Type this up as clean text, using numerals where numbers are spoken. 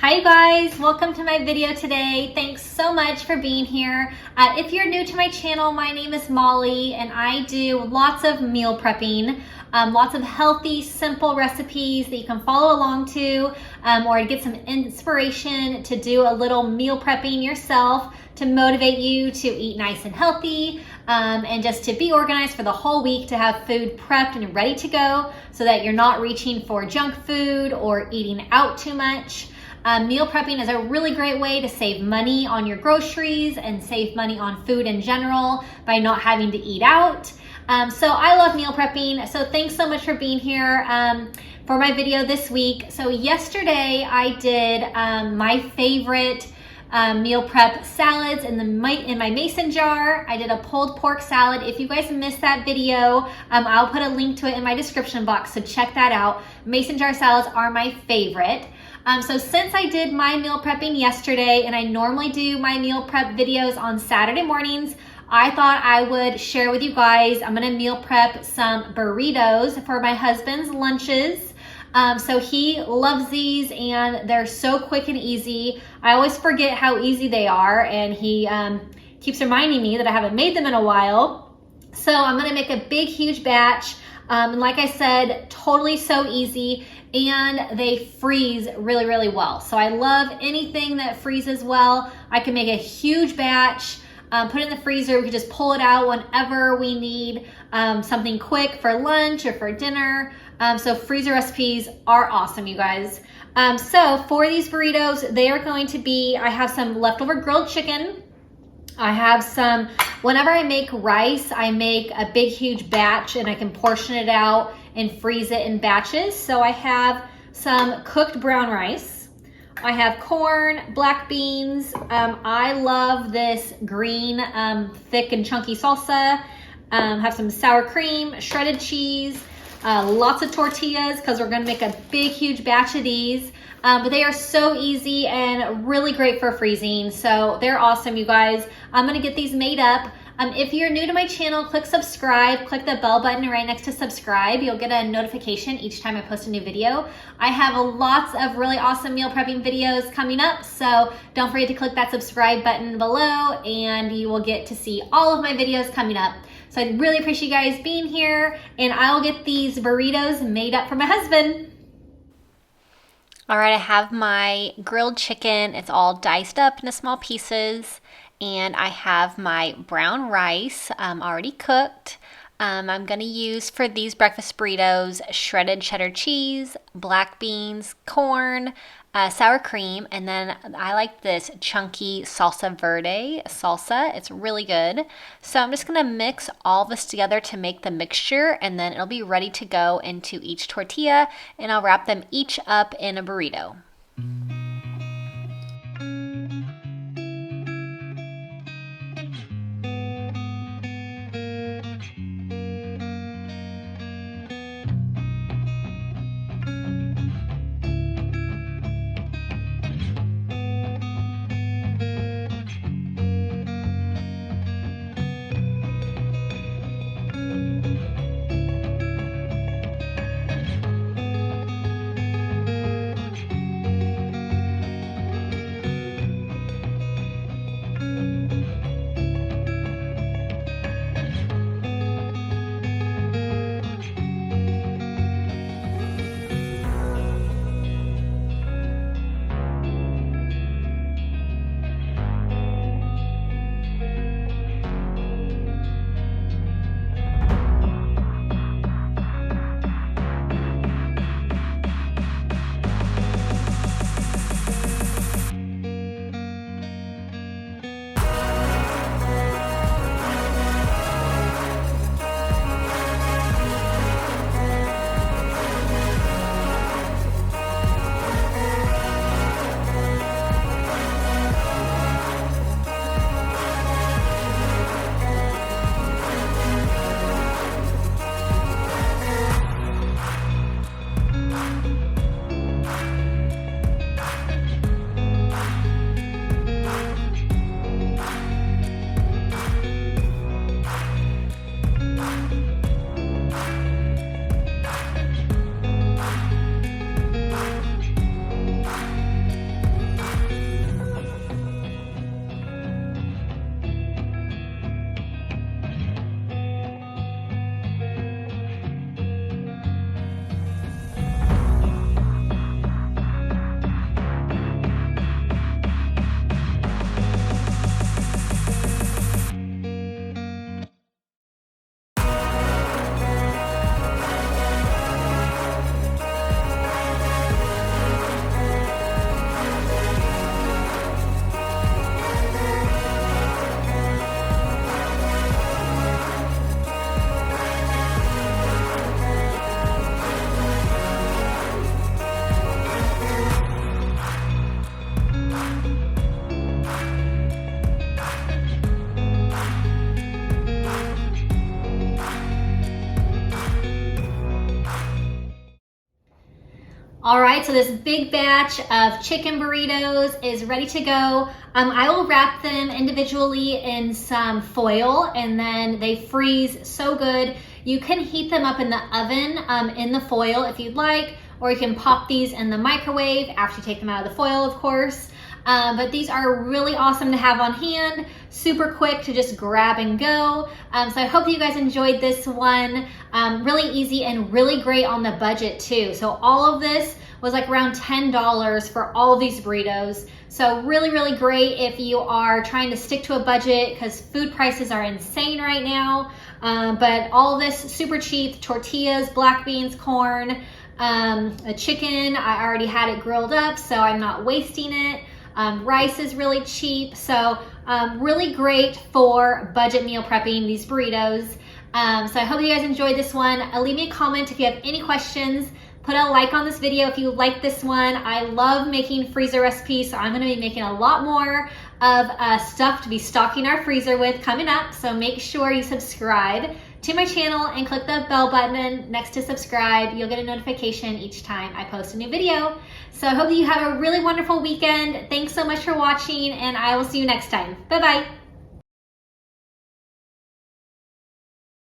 Hi guys, welcome to my video today. Thanks so much for being here. If you're new to my channel, my name is Molly and I do lots of meal prepping, lots of healthy, simple recipes that you can follow along to or get some inspiration to do a little meal prepping yourself to motivate you to eat nice and healthy and just to be organized for the whole week, to have food prepped and ready to go so that you're not reaching for junk food or eating out too much. Meal prepping is a really great way to save money on your groceries and save money on food in general by not having to eat out. So I love meal prepping. So thanks so much for being here for my video this week. So yesterday I did my favorite meal prep salads in my mason jar. I did a pulled pork salad. If you guys missed that video, I'll put a link to it in my description box, so check that out. Mason jar salads are my favorite. So since I did my meal prepping yesterday, and I normally do my meal prep videos on Saturday mornings, I thought I would share with you guys. I'm gonna meal prep some burritos for my husband's lunches. So he loves these and they're so quick and easy. I always forget how easy they are, and he keeps reminding me that I haven't made them in a while. So I'm gonna make a big, huge batch. And like I said, totally so easy, and they freeze really, really well. So I love anything that freezes well. I can make a huge batch, put it in the freezer. We can just pull it out whenever we need something quick for lunch or for dinner. So freezer recipes are awesome, you guys. So for these burritos, they are going to be, I have some leftover grilled chicken. I have some, whenever I make rice, I make a big, huge batch and I can portion it out and freeze it in batches. So I have some cooked brown rice. I have corn, black beans. I love this green, thick and chunky salsa. Have some sour cream, shredded cheese, lots of tortillas because we're gonna make a big, huge batch of these. But they are so easy and really great for freezing. So they're awesome, you guys. I'm gonna get these made up. If you're new to my channel, click subscribe, click the bell button right next to subscribe. You'll get a notification each time I post a new video. I have lots of really awesome meal prepping videos coming up, so don't forget to click that subscribe button below and you will get to see all of my videos coming up. So I really appreciate you guys being here, and I'll get these burritos made up for my husband. All right, I have my grilled chicken. It's all diced up into small pieces. And I have my brown rice already cooked. I'm gonna use for these breakfast burritos shredded cheddar cheese, black beans, corn, sour cream, and then I like this chunky salsa verde salsa. It's really good. So I'm just gonna mix all this together to make the mixture, and then it'll be ready to go into each tortilla, and I'll wrap them each up in a burrito. All right, so this big batch of chicken burritos is ready to go. I will wrap them individually in some foil and then they freeze so good. You can heat them up in the oven in the foil if you'd like, or you can pop these in the microwave after you take them out of the foil, of course. But these are really awesome to have on hand, super quick to just grab and go. So I hope that you guys enjoyed this one. Really easy and really great on the budget too. So all of this was like around $10 for all of these burritos. So really, really great if you are trying to stick to a budget because food prices are insane right now. But all of this super cheap, tortillas, black beans, corn, a chicken. I already had it grilled up, so I'm not wasting it. Rice is really cheap, so really great for budget meal prepping, these burritos. So I hope you guys enjoyed this one. Leave me a comment if you have any questions. Put a like on this video if you like this one. I love making freezer recipes, so I'm gonna be making a lot more of stuff to be stocking our freezer with coming up. So make sure you subscribe to my channel and click the bell button next to subscribe. You'll get a notification each time I post a new video. So I hope that you have a really wonderful weekend. Thanks so much for watching and I will see you next time. Bye-bye.